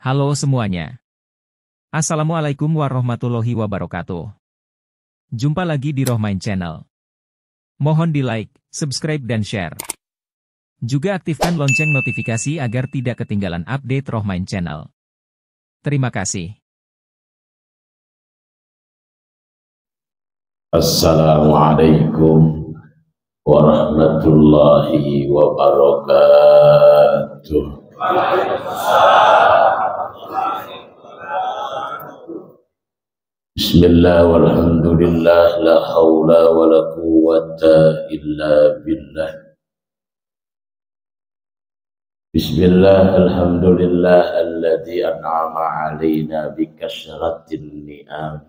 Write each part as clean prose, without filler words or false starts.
Halo semuanya. Assalamualaikum warahmatullahi wabarakatuh. Jumpa lagi di Rohmain Channel. Mohon di like, subscribe dan share. Juga aktifkan lonceng notifikasi agar tidak ketinggalan update Rohmain Channel. Terima kasih. Assalamualaikum warahmatullahi wabarakatuh. Bismillah walhamdulillah la hawla wa la quwwata illa billah. Bismillah alhamdulillah alladhi an'ama alaina bikasratin ni'am.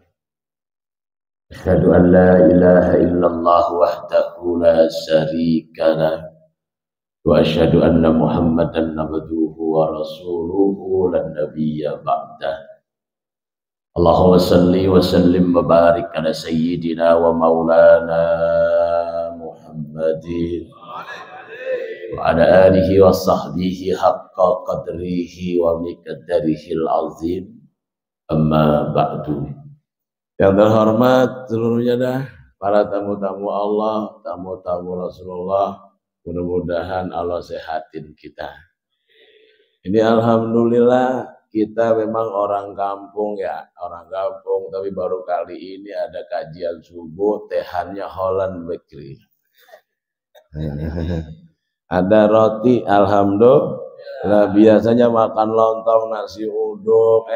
Asyhadu an la ilaha illallah wahdahu la syarika lah wa asyhadu anna Muhammadan abduhu wa rasuluhu lan nabiyya ba'dah. Allahumma salli wa sallim wa barik ala sayyidina wa maulana Muhammadin wa ala alihi wa sahbihi haqqa qadrihi wa miqdarihi al-azim. Amma ba'du. Yang terhormat seluruhnya dah para tamu-tamu Allah, tamu-tamu Rasulullah, mudah-mudahan Allah sehatin kita. Ini alhamdulillah kita memang orang kampung ya, orang kampung, tapi baru kali ini ada kajian subuh, tehannya Holland Bakery. Ada roti, alhamdulillah. Biasanya makan lontong, nasi uduk,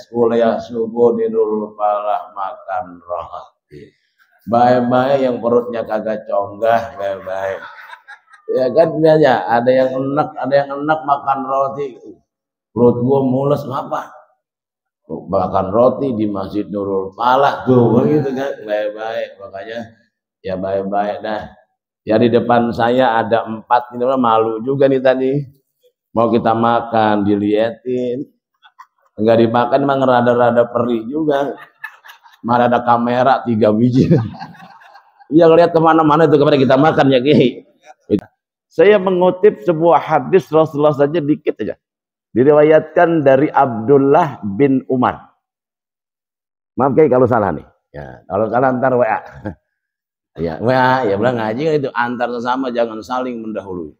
kuliah subuh di Nurul Falah makan roti. Baik-baik yang perutnya kagak conggah, baik-baik. Ya kan biasa, ada yang enak makan roti. Perut gua mules ngapa? Makan roti di Masjid Nurul Falah tuh, begitu kan, baik-baik. Makanya ya baik-baik dah. Ya di depan saya ada 4, ini malu juga nih tadi. Mau kita makan, diliatin. Enggak dimakan emang rada-rada perih juga. Malah ada kamera 3 biji. Iya ngeliat kemana-mana itu kepada kita makan ya Kiai. Saya mengutip sebuah hadis Rasulullah saja dikit aja. Diriwayatkan dari Abdullah bin Umar. Maaf Kiai kalau salah nih. Ya, kalau salah antar WA. Ya, WA ya bilang ngaji kan itu antar sesama jangan saling mendahului.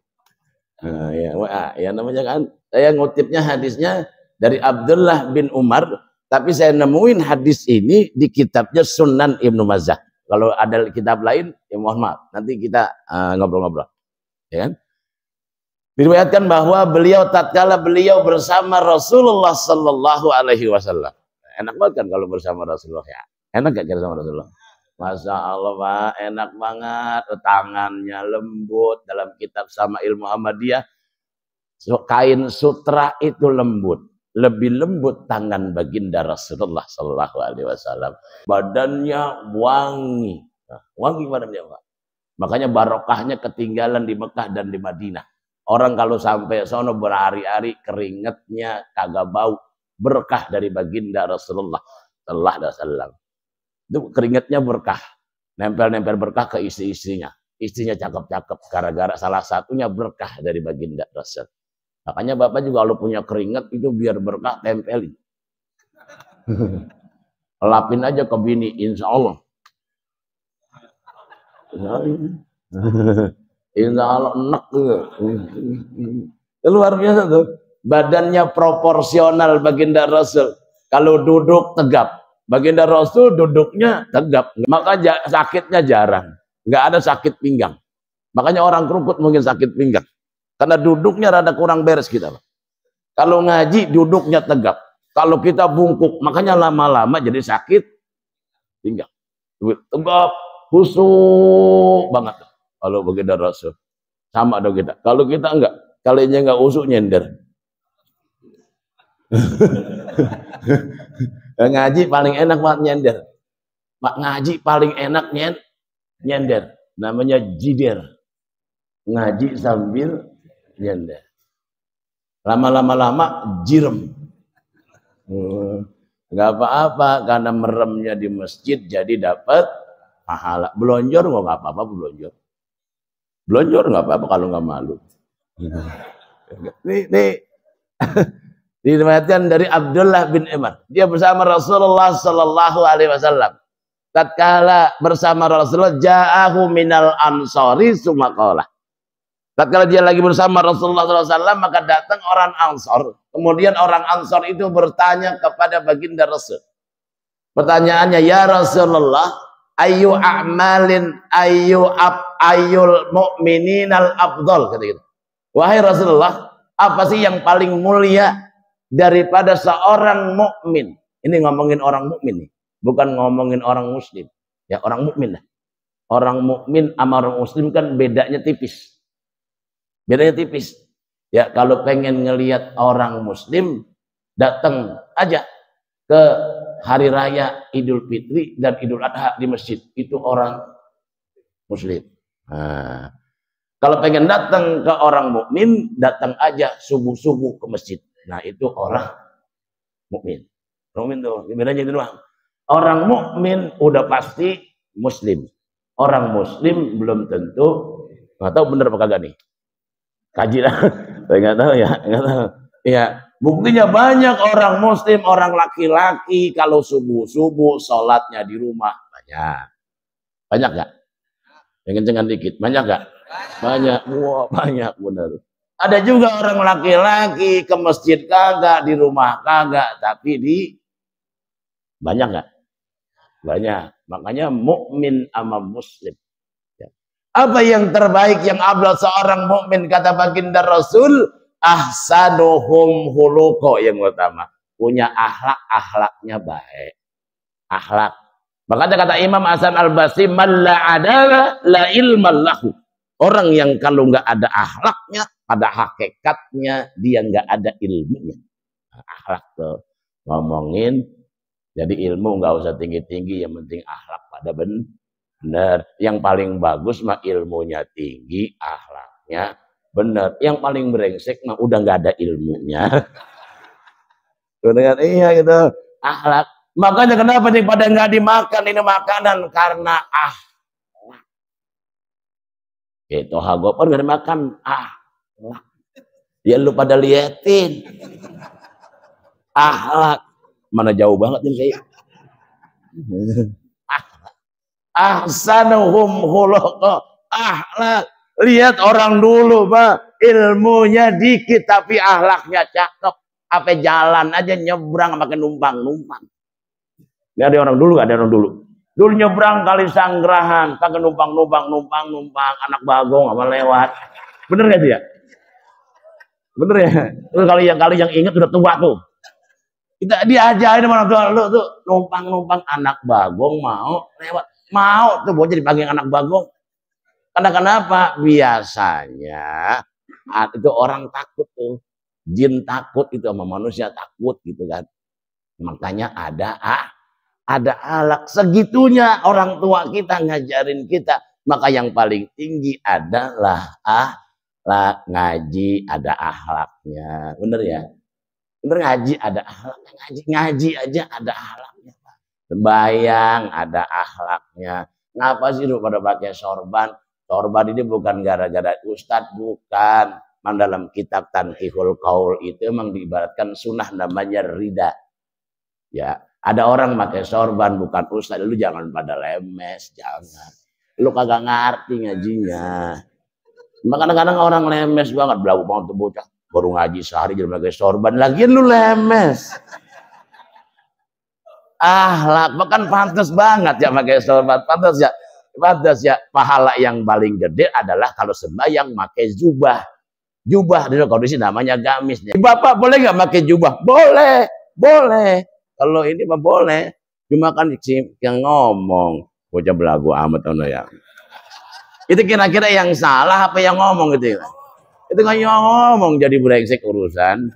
Nah, ya WA ya namanya kan. Saya ngutipnya hadisnya dari Abdullah bin Umar, tapi saya nemuin hadis ini di kitabnya Sunan Ibnu Majah. Kalau ada kitab lain ya mohon maaf. Nanti kita ngobrol-ngobrol. Ya kan? Diriwayatkan bahwa beliau tatkala beliau bersama Rasulullah sallallahu alaihi wasallam. Enak banget kan kalau bersama Rasulullah ya. Enak gak bersama Rasulullah? Masya Allah Pak, enak banget. Tangannya lembut. Dalam kitab Syama'il Muhammadiyah, kain sutra itu lembut. Lebih lembut tangan baginda Rasulullah sallallahu alaihi wasallam. Badannya wangi. Wangi badannya Pak. Makanya barokahnya ketinggalan di Mekah dan di Madinah. Orang kalau sampai sono berhari-hari keringatnya kagak bau, berkah dari baginda Rasulullah sallallahu alaihi wasallam. Itu keringatnya berkah, nempel-nempel berkah ke istri-istrinya. Istrinya cakep-cakep gara-gara salah satunya berkah dari baginda Rasul. Makanya Bapak juga kalau punya keringat itu biar berkah tempelin. Lapin aja ke bini, insya Allah. Insya Allah enak tuh. Luar biasa tuh. Badannya proporsional baginda Rasul. Kalau duduk tegap. Baginda Rasul duduknya tegap. Maka sakitnya jarang. Nggak ada sakit pinggang. Makanya orang kerukut mungkin sakit pinggang. Karena duduknya rada kurang beres kita. Kalau ngaji duduknya tegap. Kalau kita bungkuk. Makanya lama-lama jadi sakit pinggang. Tegap. Husuk banget. Kalau baginda Rasul. Sama dong kita. Kalau kita enggak. Kalinya enggak usuk nyender. Ngaji paling enak banget nyender. Pak ngaji paling enak nyender. Namanya jider. Ngaji sambil nyender. Lama-lama jirem. Enggak apa-apa karena meremnya di masjid jadi dapat pahala. Belonjor enggak apa-apa belonjor. Belonjor nggak apa-apa kalau nggak malu. Nih Diriwayatkan dari Abdullah bin Umar. Dia bersama Rasulullah sallallahu alaihi wasallam. Tatkala bersama Rasulullah, ja'ahu minal ansori sumaqala. Tatkala dia lagi bersama Rasulullah sallallahu alaihi wasallam, maka datang orang Ansor. Kemudian orang Ansor itu bertanya kepada baginda Rasul. Pertanyaannya, ya Rasulullah, ayu a'malin ayul mu'mininal afdal, kata gitu. Wahai Rasulullah, apa sih yang paling mulia daripada seorang mukmin? Ini ngomongin orang mukmin nih, bukan ngomongin orang muslim. Ya, orang mukmin lah. Orang mukmin sama orang muslim kan bedanya tipis. Bedanya tipis. Ya, kalau pengen ngelihat orang muslim, datang aja ke hari raya Idul Fitri dan Idul Adha di masjid. Itu orang muslim. Nah, kalau pengen datang ke orang mukmin, datang aja subuh-subuh ke masjid. Nah, itu orang mukmin. Mukmin tuh, bedanya itu doang. Orang mukmin udah pasti muslim. Orang muslim belum tentu. Nggak tahu bener apa kagak nih. Kaji lah. Saya nggak tahu ya. Nggak tahu. Ya, buktinya banyak orang muslim, orang laki-laki kalau subuh-subuh sholatnya di rumah banyak. Banyak nggak? Yang kencengan dikit. Banyak nggak? Banyak. Wah, banyak bener. Ada juga orang laki-laki ke masjid kagak, di rumah kagak, tapi di banyak nggak? Banyak. Makanya mukmin sama muslim. Ya. Apa yang terbaik yang abdal seorang mukmin, kata baginda Rasul, ahsanuhum khuluqa, yang utama punya akhlaknya baik. Akhlak. Makanya kata Imam Hasan Al-Basri, man la adala la ilman lahu. Orang yang kalau nggak ada akhlaknya, pada hakikatnya dia nggak ada ilmunya. Nah, akhlak tuh ngomongin. Jadi ilmu nggak usah tinggi-tinggi, yang penting akhlak pada benar. Yang paling bagus mah ilmunya tinggi, akhlaknya benar. Yang paling brengsek mah udah nggak ada ilmunya. Udah, iya gitu, akhlak. Makanya kenapa nih pada nggak dimakan ini makanan, karena itu hagopor nggak dimakan, ya lu pada liatin akhlak. Mana jauh banget nih kayak. Ahsanuhum khuluqa, akhlak. Lihat orang dulu, Pak, ilmunya dikit tapi akhlaknya cakep. Apa jalan aja nyebrang pakai numpang-numpang. Nggak ada orang dulu, nggak ada orang dulu. Dulu nyebrang kali Sanggrahan, kagak numpang, anak bagong sama lewat. Bener gak sih ya? Bener ya? Terus kali yang ingat udah tua tuh. Kita diajarin sama orang tua, lu tuh numpang anak bagong mau lewat. Mau tuh bocah dipanggil anak bagong. Karena kenapa? Biasanya itu orang takut tuh. Jin takut itu sama manusia takut gitu kan. Makanya ada alak segitunya orang tua kita ngajarin kita. Maka yang paling tinggi adalah ngaji, ada akhlaknya. Bener ya? Bener, ngaji ada akhlaknya. Ngaji aja ada akhlaknya. Sembayang ada akhlaknya. Ngapa sih lu pada pakai sorban? Sorban ini bukan gara-gara ustadz, bukan. Memang dalam kitab Tanqihul Qaul itu emang diibaratkan sunnah, namanya rida. Ya, ada orang pakai sorban bukan ustadz, lu jangan pada lemes, jangan. Lu kagak ngerti ngajinya. Kadang-kadang orang lemes banget, belagu banget tuh bocah. Baru ngaji sehari jadi pakai sorban, lagian lu lemes. Akhlak, bahkan pantas banget ya pakai sorban, pantas ya. Pahala yang paling gede adalah kalau sembahyang pakai jubah. Jubah di kondisi namanya gamis. Bapak boleh nggak pakai jubah? Boleh. Kalau ini mah boleh. Cuma kan yang ngomong, bocah belagu amat ya. Itu kira-kira yang salah apa yang ngomong gitu ya? Itu kan yang ngomong jadi brengsek urusan.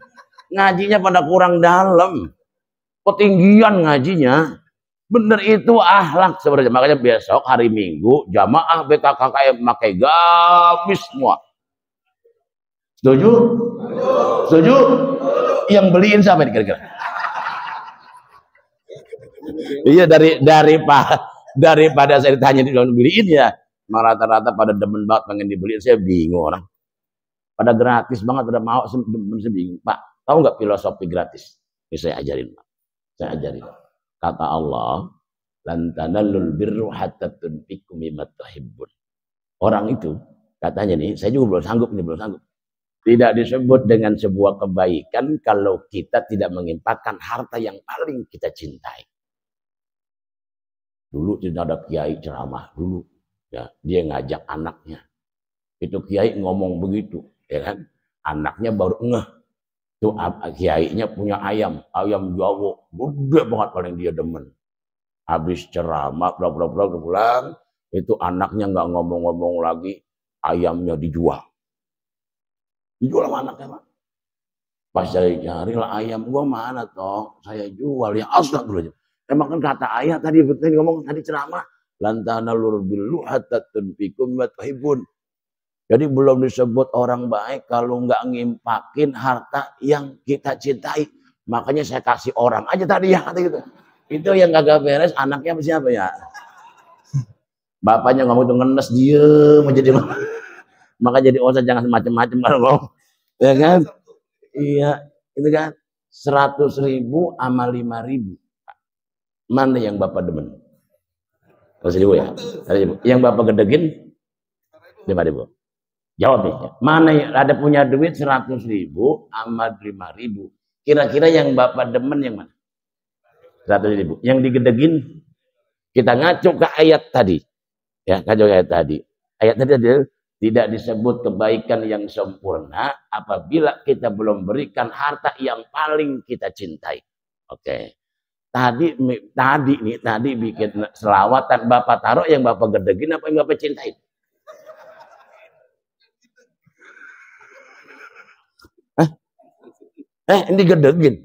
Ngajinya pada kurang dalam. Ketinggian ngajinya. Bener, itu akhlak sebenarnya. Makanya besok hari Minggu jamaah BKKKM pakai gamis semua. Setuju? Setuju? Yang beliin siapa nih kira-kira? Iya, daripada saya ditanya di dalam beliin ya. Rata-rata pada demen banget pengen dibeliin, saya bingung orang. Pada gratis banget, pada mau, bingung. Pak, Tahu nggak filosofi gratis? Ini saya ajarin, Pak. Saya ajarin. Kata Allah, lan tanallul birru hatta tunfiqu mimma tuhibbun. Orang itu katanya nih, saya juga belum sanggup nih, belum sanggup. Tidak disebut dengan sebuah kebaikan kalau kita tidak menginfakkan harta yang paling kita cintai. Dulu tidak ada kiai ceramah dulu, ya dia ngajak anaknya. Itu kiai ngomong begitu, ya kan? Anaknya baru ngeh. Itu kiainya punya ayam Jawa, gede banget paling dia demen. Habis ceramah, pulang, itu anaknya nggak ngomong-ngomong lagi, ayamnya dijual. Dijual sama anaknya, Pak. Pas cari lah ayam gua mana toh, saya jual ya astagfirullah. Emang kan kata ayah tadi betul ngomong tadi ceramah, lantana lur bilu hatta tunfikum wa tuhibun. Jadi belum disebut orang baik kalau nggak ngimpakin harta yang kita cintai. Makanya saya kasih orang aja tadi ya kata gitu. Itu yang kagak beres anaknya siapa ya? Bapaknya ngomong itu ngenes diem menjadi maka jadi usah jangan macam-macam kalau ngomong. Ya kan? Iya, itu kan 100.000 sama 5.000. Mana yang Bapak demen? 100.000 ya? 100.000. Yang Bapak gedegin 5.000. Jawab nih, mana yang ada punya duit 100.000 sama 5.000? Kira-kira yang Bapak demen yang mana? 100.000. Yang digedegin, kita ngacu ke ayat tadi. Ya, ngacu ke ayat tadi. Ayat tadi adalah tidak disebut kebaikan yang sempurna apabila kita belum berikan harta yang paling kita cintai. Oke. Tadi bikin selawatan Bapak taruh yang Bapak gedegin apa yang Bapak cintai? Ini gedegin.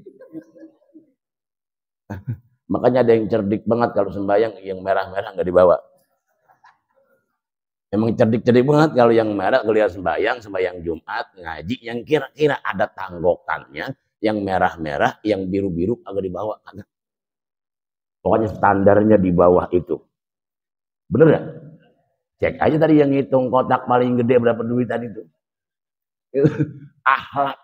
Makanya ada yang cerdik banget kalau sembahyang yang merah-merah nggak dibawa. Emang cerdik-cerdik banget kalau yang merah kalau sembahyang Jumat ngaji yang kira-kira ada tanggokannya, yang merah-merah, yang biru-biru agak dibawa. Pokoknya standarnya di bawah itu. Bener nggak? Cek aja tadi yang ngitung kotak paling gede berapa duit tadi itu. Akhlak.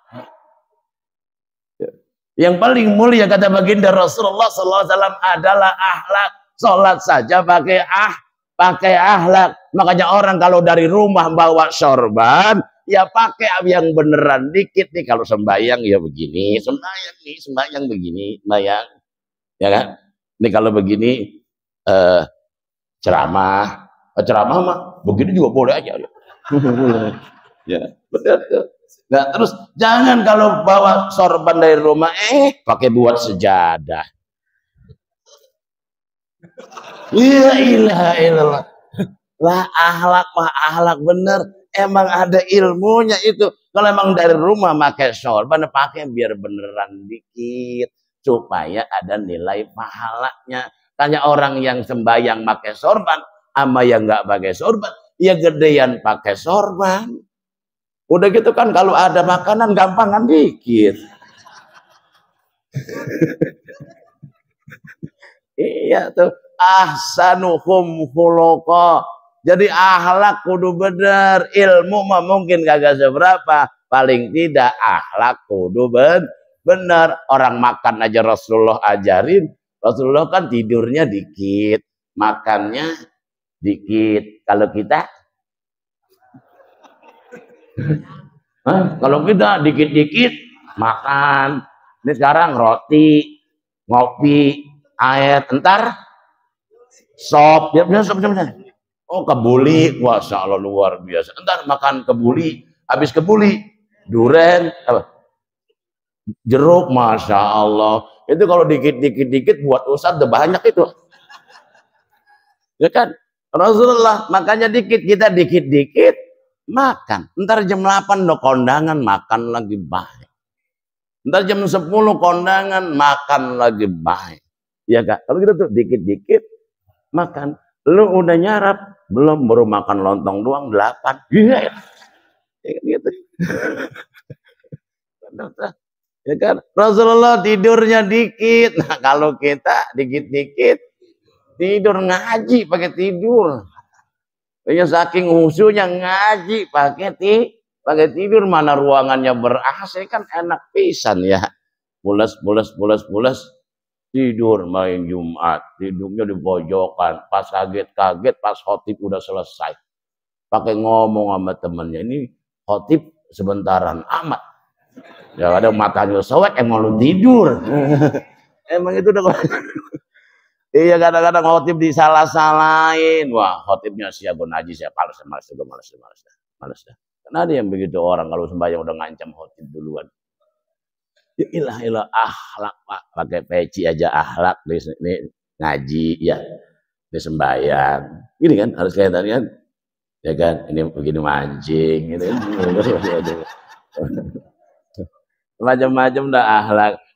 Yang paling mulia kata baginda Rasulullah SAW adalah akhlak. Sholat saja pakai akhlak. Makanya orang kalau dari rumah bawa sorban, ya pakai yang beneran dikit nih. Kalau sembahyang ya begini, sembahyang begini, sembahyang, ya kan? Ini kalau begini ceramah mah begini juga boleh aja. Ya, betul tuh. Nah, terus jangan kalau bawa sorban dari rumah pakai buat sejadah. Ya ilaha illallah. Lah akhlak bener. Emang ada ilmunya itu. Kalau emang dari rumah pakai sorban pakai biar beneran dikit supaya ada nilai pahalanya. Tanya orang yang sembahyang pakai sorban sama yang nggak pakai sorban, ya gedean pakai sorban. Udah gitu kan kalau ada makanan gampangan dikit. Iya tuh, ahsanuhum khuluqa. Jadi akhlak kudu bener, ilmu mah mungkin kagak seberapa, paling tidak akhlak kudu bener. Orang makan aja Rasulullah ajarin, Rasulullah kan tidurnya dikit, makannya dikit. Kalau kita kalau kita dikit-dikit makan. Ini sekarang roti, ngopi, air, entar sop. Ya, sop. Oh, kebuli, masya Allah luar biasa. Entar makan kebuli, habis kebuli, duren, jeruk, masya Allah. Itu kalau dikit buat ustadz udah banyak itu. Ya kan? Rasulullah makanya kita dikit makan. Ntar jam 8 udah kondangan makan lagi baik. Ntar jam 10 kondangan makan lagi baik. Ya Kak, kalau gitu tuh dikit-dikit makan. Lu udah nyarap, belum baru makan lontong doang 8. Iya. Ya gitu. Ya kan? Rasulullah tidurnya dikit. Nah, kalau kita dikit-dikit tidur ngaji pakai tidur. Ya saking khusyuknya ngaji pakai Pakai tidur mana ruangannya ber-AC kan enak pisan ya. Pules. Tidur main Jumat, tidurnya di pojokan. Pas kaget pas khotib udah selesai. Pakai ngomong sama temennya, ini khotib sebentaran amat. Ya ada matanya sewek, emang lu tidur. Emang itu udah. Iya kadang-kadang khotib disalah-salahin. Wah khotibnya siaga najis ya, males dah. Karena ada yang begitu orang kalau sembahyang udah ngancam khotib duluan. Ya ilah akhlak Pak, pakai peci aja akhlak ini ngaji ya, di sembahyang. Gini kan harus kelihatan kan, ya kan ini begini mancing gitu kan. Macam-macam dah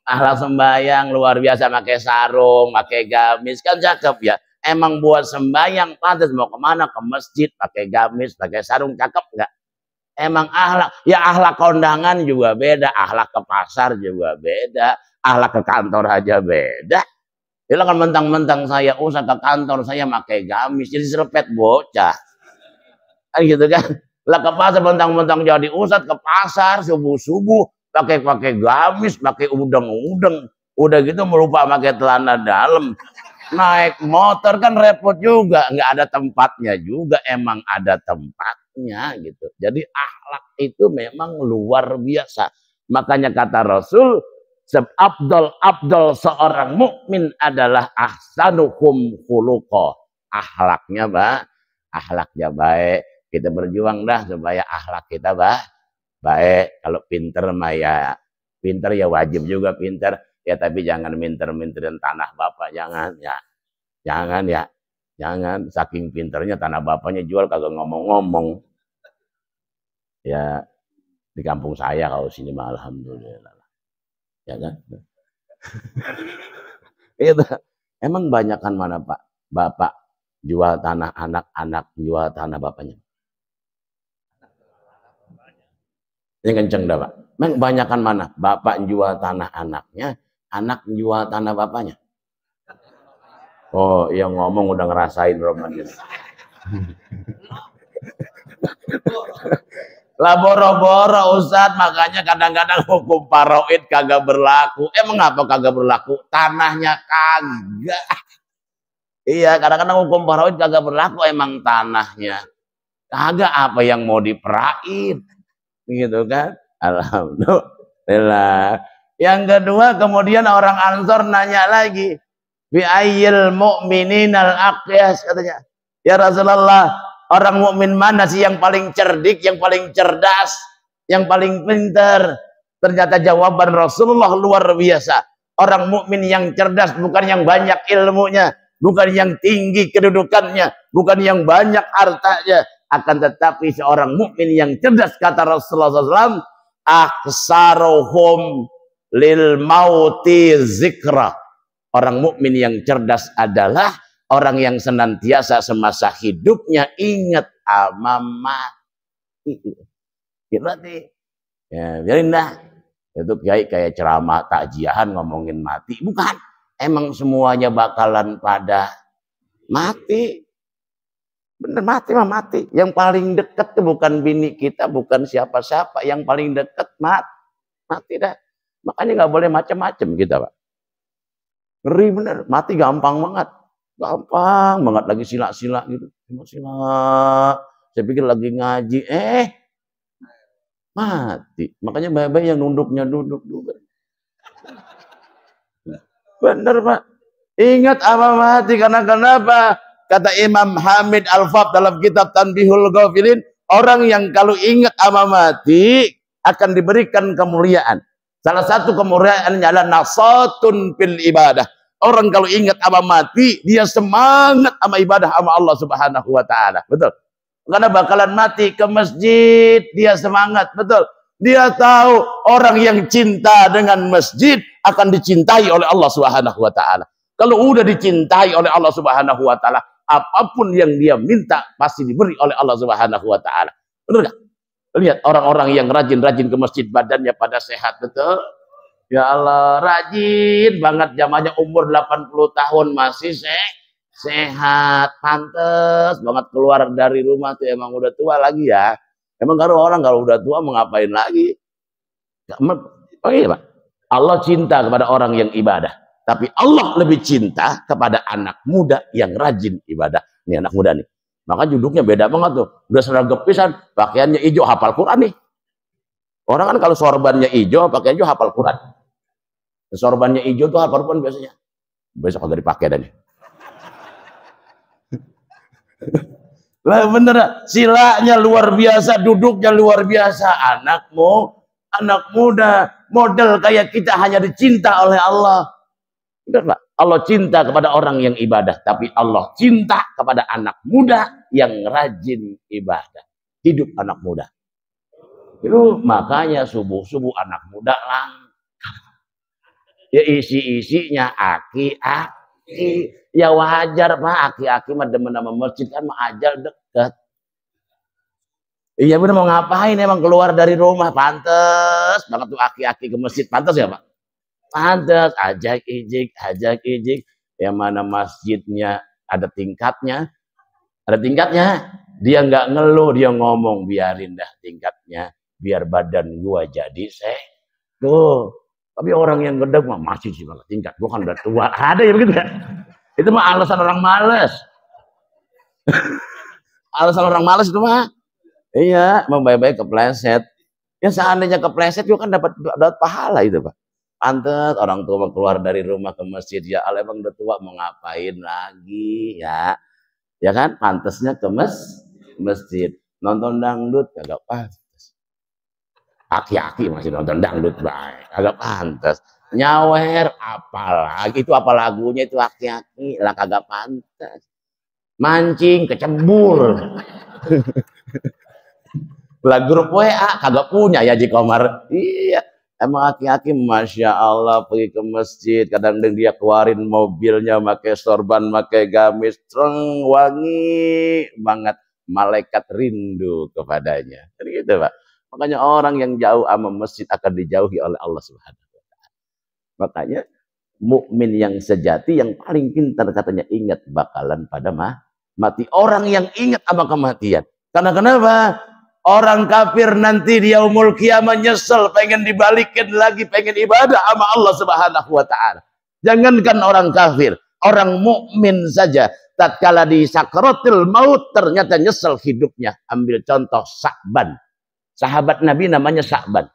akhlak sembahyang luar biasa, pakai sarung, pakai gamis kan cakep ya. Emang buat sembahyang pantas, mau kemana ke masjid pakai gamis, pakai sarung cakep nggak? Emang akhlak, ya akhlak kondangan juga beda, akhlak ke pasar juga beda, akhlak ke kantor aja beda. Dia kan mentang-mentang saya usah ke kantor saya pakai gamis, jadi serepet bocah. Kan gitu kan. Lah ke pasar mentang-mentang jadi ustad ke pasar subuh-subuh pakai gamis, pakai udeng-udeng. Udah gitu melupa pakai celana dalam. Naik motor kan repot juga, nggak ada tempatnya juga, emang ada tempatnya gitu. Jadi akhlak itu memang luar biasa. Makanya kata Rasul, abdul seorang mukmin adalah ahsanuhum khuluqa. Akhlaknya baik. Kita berjuang dah supaya akhlak kita baik. Kalau pinter mah ya pinter ya wajib juga pinter. Ya tapi jangan minter-minterin tanah bapak, jangan saking pinternya tanah bapaknya jual kagak ngomong-ngomong. Ya di kampung saya kalau sini mah alhamdulillah. Ya kan? Itu emang banyakan mana Pak? Bapak jual tanah anak jual tanah bapaknya. Ini kenceng dah Pak. Emang banyakan mana? Bapak jual tanah anaknya, anak jual tanah bapaknya. Oh, yang ngomong udah ngerasain Ramadan. Lah boro-boro Ustaz, makanya kadang-kadang hukum faraid kagak berlaku. Emang apa kagak berlaku? Tanahnya kagak. Iya, kadang-kadang hukum faraid kagak berlaku, emang tanahnya kagak, apa yang mau diperain. Gitu kan? Alhamdulillah. Yang kedua kemudian orang Ansor nanya lagi, bi ayyil mu'mininal aqyas, katanya. Ya Rasulullah, orang mukmin mana sih yang paling cerdik, yang paling cerdas, yang paling pintar? Ternyata jawaban Rasulullah luar biasa. Orang mukmin yang cerdas bukan yang banyak ilmunya, bukan yang tinggi kedudukannya, bukan yang banyak hartanya, akan tetapi seorang mukmin yang cerdas, kata Rasulullah SAW, aksaruhum lil mauti zikra. Orang mukmin yang cerdas adalah orang yang senantiasa semasa hidupnya ingat sama mati. Berarti ya biarin dah. Itu kayak ceramah takjiahan ngomongin mati. Bukan. Emang semuanya bakalan pada mati. Bener, mati mah mati. Yang paling dekat tuh bukan bini kita, bukan siapa-siapa. Yang paling dekat mati dah. Makanya nggak boleh macam-macam kita Pak. Ngeri bener, mati gampang banget lagi sila-sila gitu, sila. Saya pikir lagi ngaji, mati. Makanya baik-baik yang nunduknya duduk juga. Bener Pak, ingat apa mati, karena kenapa? Kata Imam Hamid Al-Fab dalam kitab Tanbihul Ghafilin, orang yang kalau ingat ama mati akan diberikan kemuliaan. Salah satu kemuliaannya adalah nasatun fil ibadah. Orang kalau ingat ama mati, dia semangat ama ibadah ama Allah Subhanahu wa taala. Betul. Karena bakalan mati ke masjid, dia semangat, betul. Dia tahu orang yang cinta dengan masjid akan dicintai oleh Allah Subhanahu wa taala. Kalau udah dicintai oleh Allah Subhanahu wa taala, apapun yang dia minta pasti diberi oleh Allah Subhanahu wa taala. Betul enggak? Lihat orang-orang yang rajin-rajin ke masjid, badannya pada sehat, betul. Ya Allah, rajin banget, zamannya umur 80 tahun masih sehat, pantes banget keluar dari rumah tuh, emang udah tua lagi ya. Emang kalau udah tua mau ngapain lagi? Iya, Pak. Allah cinta kepada orang yang ibadah. Tapi Allah lebih cinta kepada anak muda yang rajin ibadah. Ini anak muda nih. Maka duduknya beda banget tuh. Udah seragam pisan, pakaiannya hijau, hafal Quran nih. Orang kan kalau sorbannya hijau, pakaiannya hafal Quran. Sorbannya hijau tuh hafal Quran biasanya. Besok kagak dipakai dah nih. Lah bener, silanya luar biasa, duduknya luar biasa. Anak muda, model kayak kita hanya dicinta oleh Allah. Benar, Pak? Allah cinta kepada orang yang ibadah, tapi Allah cinta kepada anak muda yang rajin ibadah. Hidup anak muda. Itu makanya subuh-subuh anak muda langka. Ya isi-isinya aki-aki. Ya wajar, Pak, aki-aki mah demen sama masjid kan mah ajal dekat. Iya bener, mau ngapain emang keluar dari rumah, pantes banget tuh aki-aki ke masjid, pantes ya, Pak? Pantes, ajak ijik, yang mana masjidnya ada tingkatnya, dia nggak ngeluh, dia ngomong, biarin dah tingkatnya, biar badan gua jadi tuh. Tapi orang yang gede mah masih sih banget tingkat, gua kan udah tua, ada ya begitu ya. Itu mah alasan orang males. Alasan orang males itu mah. Iya, mau baik-baik kepleset. Ya seandainya kepleset juga kan dapat pahala itu, Pak. Pantes orang tua keluar dari rumah ke masjid, ya Allah emang udah tua mau ngapain lagi ya. Ya kan, pantesnya ke masjid. Nonton dangdut kagak pantes. Aki-aki masih nonton dangdut baik, kagak pantes. Nyawer apalagi itu, apa lagunya itu aki-aki lah kagak pantas. Mancing kecebur. Lah grup WA kagak punya ya Ji Komar. Iya, emang aki-aki Masya Allah pergi ke masjid, kadang dia keluarin mobilnya pakai sorban, pakai gamis, treng, wangi banget, malaikat rindu kepadanya. Jadi gitu, Pak. Makanya orang yang jauh sama masjid akan dijauhi oleh Allah Subhanahu. Makanya mukmin yang sejati yang paling pintar katanya ingat bakalan pada mati. Orang yang ingat sama kematian. Karena kenapa? Orang kafir nanti di yaumul kiamah nyesel, pengen dibalikin lagi, pengen ibadah sama Allah Subhanahu wa taala. Jangankan orang kafir, orang mukmin saja tatkala di sakaratul maut ternyata nyesel hidupnya. Ambil contoh Sa'ban. Sahabat Nabi namanya Sa'ban.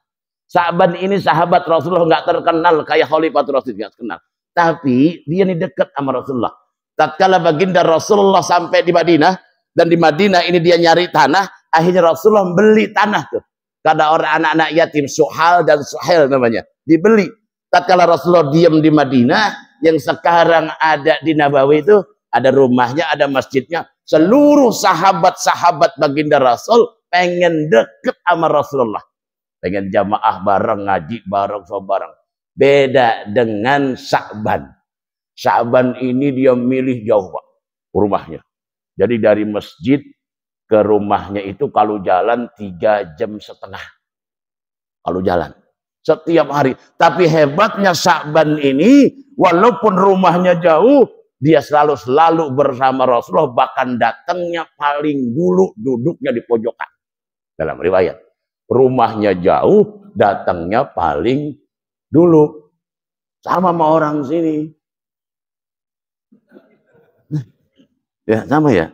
Sa'ban ini sahabat Rasulullah, nggak terkenal kayak Khalifatul Rasul, nggak terkenal. Tapi dia ini dekat sama Rasulullah. Tatkala baginda Rasulullah sampai di Madinah, dan di Madinah ini dia nyari tanah, akhirnya Rasulullah beli tanah tuh. Kada orang anak-anak yatim, Suhal dan Suhail namanya, dibeli. Tatkala Rasulullah diam di Madinah, yang sekarang ada di Nabawi itu, ada rumahnya, ada masjidnya. Seluruh sahabat-sahabat baginda Rasul pengen deket sama Rasulullah. Pengen jamaah bareng, ngaji bareng, bareng. Beda dengan Sa'ban. Sa'ban ini dia milih jauh, Pak, rumahnya. Jadi dari masjid ke rumahnya itu kalau jalan 3,5 jam. Kalau jalan. Setiap hari. Tapi hebatnya Sa'ban ini, walaupun rumahnya jauh, dia selalu bersama Rasulullah. Bahkan datangnya paling dulu, duduknya di pojokan. Dalam riwayat. Rumahnya jauh, datangnya paling dulu. Sama orang sini. Ya, sama ya.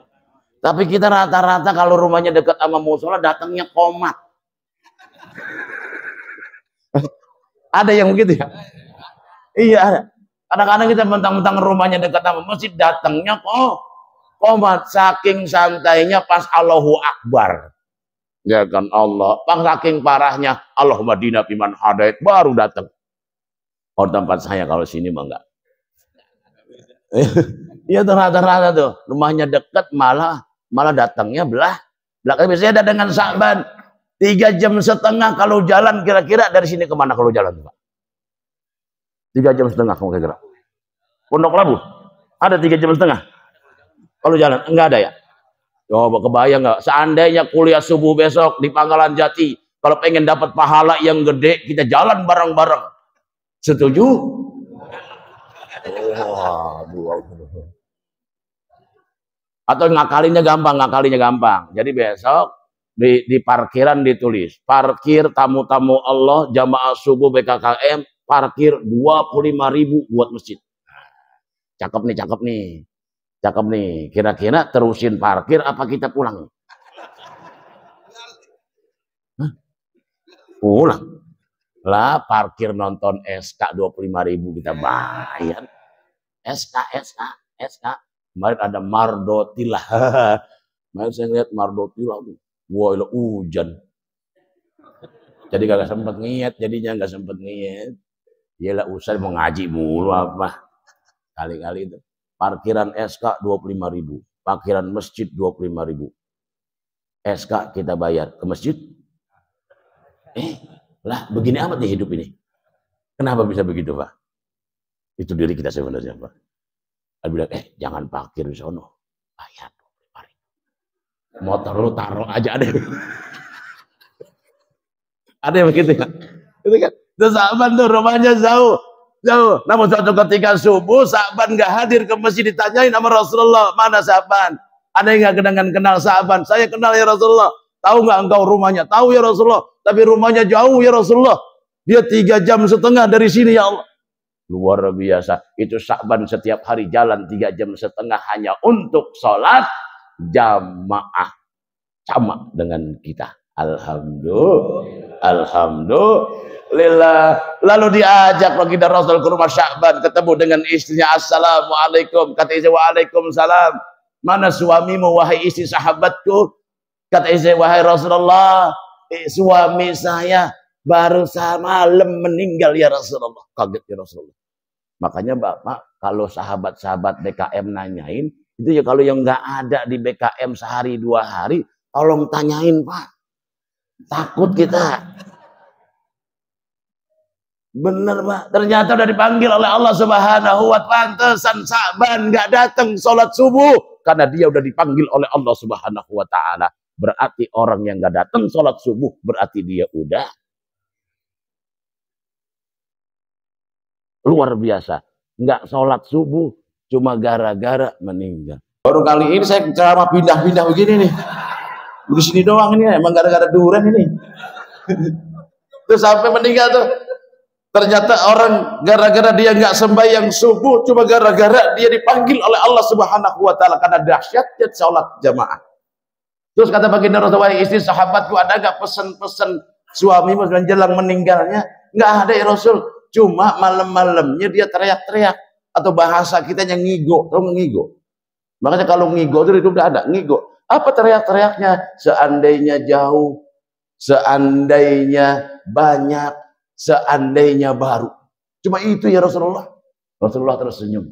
Tapi kita rata-rata kalau rumahnya dekat sama musola, datangnya komat. Ada yang begitu ya? Iya, ada. Kadang-kadang kita mentang-mentang rumahnya dekat sama masjid, datangnya komat. Saking santainya pas Allahu Akbar. Ya kan Allah, saking parahnya Allah Madinah biman hadait baru datang. Oh tempat saya kalau sini mah enggak. Iya tuh rata-rata tuh rumahnya dekat malah datangnya belakang. Biasanya ada dengan Sa'ban 3,5 jam kalau jalan. Kira-kira dari sini kemana kalau jalan, Pak? 3,5 jam kamu kira-kira. Pondok Labu ada 3,5 jam kalau jalan, enggak ada ya? Coba kebayang nggak? Seandainya kuliah subuh besok di Pangkalan Jati, kalau pengen dapat pahala yang gede, kita jalan bareng-bareng. Setuju? Atau ngakalinnya gampang. Jadi besok Di parkiran ditulis, parkir tamu-tamu Allah jamaah subuh BKKM, parkir 25.000 buat masjid. Cakep nih, cakep nih. Cakep nih. Kira-kira terusin parkir apa kita pulang? Hah? Pulang. Lah parkir nonton SK 25.000 kita bayar. SK. Kemarin ada Mardotilah. Kemarin saya lihat Mardotilah tuh. Wah, hujan. Jadi gak sempet ngiat, jadinya gak sempet ngiat. Yalah usah mau ngaji mulu apa. Kali-kali itu. Parkiran SK 25.000. Parkiran masjid 25.000. SK kita bayar ke masjid. Lah begini amat nih hidup ini. Kenapa bisa begitu, Pak? Itu diri kita sebenarnya, Pak. Dia bilang, jangan parkir di sono. Bayar. Motor lu taruh aja ada. Ada yang begitu kan? Itu kan. Itu Sa'ban tuh rumahnya jauh. Namun suatu ketika subuh Sa'ban nggak hadir ke masjid, ditanyain sama Rasulullah, mana Sa'ban? Ada yang nggak kenal Sa'ban? Saya kenal ya Rasulullah. Tahu nggak engkau rumahnya? Tahu ya Rasulullah. Tapi rumahnya jauh ya Rasulullah. Dia 3,5 jam dari sini ya Allah. Luar biasa. Itu Sa'ban setiap hari jalan 3,5 jam hanya untuk sholat jamaah, sama dengan kita. Alhamdulillah. Lalu diajak baginda Rasul ke rumah Sa'ban, ketemu dengan istrinya. Assalamualaikum. Kata istri, waalaikumsalam. Mana suamimu wahai istri sahabatku? Kata istri, wahai Rasulullah, suami saya baru malam meninggal ya Rasulullah. Kaget ya Rasulullah. Makanya Bapak, kalau sahabat-sahabat BKM nanyain, itu ya kalau yang nggak ada di BKM sehari 2 hari, tolong tanyain Pak. Takut kita. Bener Pak. Ternyata udah dipanggil oleh Allah Subhanahu wa Ta'ala. Pantesan Sa'ban nggak datang sholat subuh karena dia udah dipanggil oleh Allah Subhanahu wa Ta'ala. Berarti orang yang nggak datang sholat subuh berarti dia udah luar biasa. Nggak sholat subuh cuma gara-gara meninggal. Baru kali ini saya ceramah pindah-pindah begini nih. Di sini doang ini, emang gara-gara duren ini. Terus sampai meninggal tuh. Ternyata orang gara-gara dia nggak sembahyang subuh cuma gara-gara dia dipanggil oleh Allah Subhanahu wa Ta'ala karena dahsyatnya sholat jamaah. Terus kata baginda Rasulullah, istri sahabatku, ada nggak pesan-pesan suamimu menjelang meninggalnya? Nggak ada ya Rasul. Cuma malam-malamnya dia teriak-teriak. Atau bahasa kita yang ngigo, tahu ngigo? Makanya kalau ngigo itu udah ada ngigo. Apa teriak-teriaknya? Seandainya jauh, seandainya banyak, seandainya baru. Cuma itu ya Rasulullah. Rasulullah tersenyum.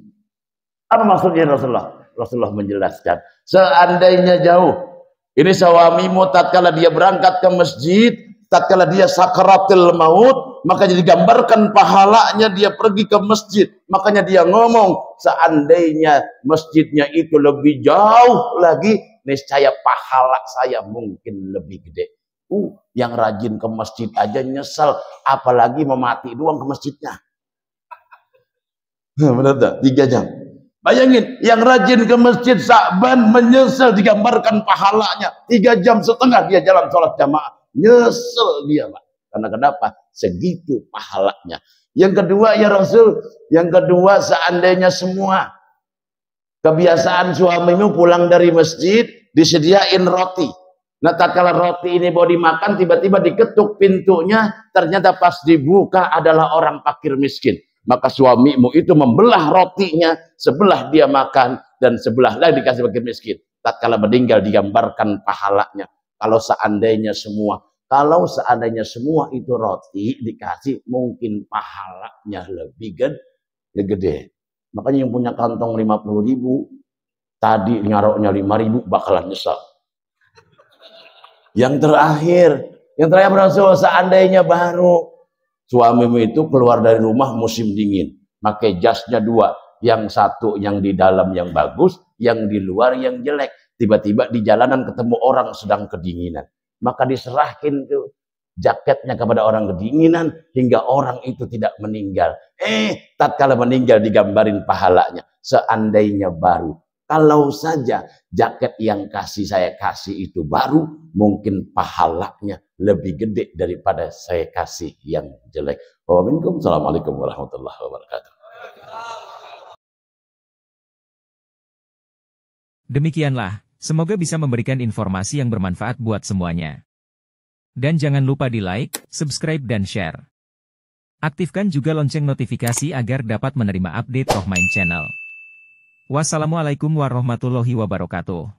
Apa maksudnya Rasulullah? Rasulullah menjelaskan. Seandainya jauh. Ini suamimu tatkala dia berangkat ke masjid, tatkala dia sakaratul maut, makanya digambarkan pahalanya dia pergi ke masjid. Makanya dia ngomong, seandainya masjidnya itu lebih jauh lagi, niscaya pahala saya mungkin lebih gede. Yang rajin ke masjid aja nyesel, apalagi memati doang ke masjidnya. Benar tak? 3 jam. Bayangin, yang rajin ke masjid Sa'ban menyesal, digambarkan pahalanya. 3,5 jam dia jalan sholat jamaah. Nyesel dia Pak. Karena kenapa? Segitu pahalanya. Yang kedua ya Rasul, yang kedua seandainya semua kebiasaan suamimu pulang dari masjid disediain roti. Nah tatkala roti ini mau dimakan, tiba-tiba diketuk pintunya, ternyata pas dibuka adalah orang fakir miskin. Maka suamimu itu membelah rotinya, sebelah dia makan dan sebelah lagi dikasih fakir miskin. Tatkala meninggal digambarkan pahalanya. Kalau seandainya semua itu roti dikasih, mungkin pahalanya lebih gede. Makanya yang punya kantong 50.000 tadi ngaroknya 5.000 bakalan nyesal. Yang terakhir Rasul, seandainya baru suamimu itu keluar dari rumah musim dingin, pakai jasnya 2, yang satu yang di dalam yang bagus, yang di luar yang jelek. Tiba-tiba di jalanan ketemu orang sedang kedinginan, maka diserahkan tuh jaketnya kepada orang kedinginan hingga orang itu tidak meninggal. Tatkala meninggal digambarin pahalanya. Seandainya baru. Kalau saja jaket yang saya kasih itu baru, mungkin pahalanya lebih gede daripada saya kasih yang jelek. Assalamualaikum warahmatullahi wabarakatuh. Demikianlah, semoga bisa memberikan informasi yang bermanfaat buat semuanya. Dan jangan lupa di like, subscribe dan share. Aktifkan juga lonceng notifikasi agar dapat menerima update Rohmain Channel. Wassalamualaikum warahmatullahi wabarakatuh.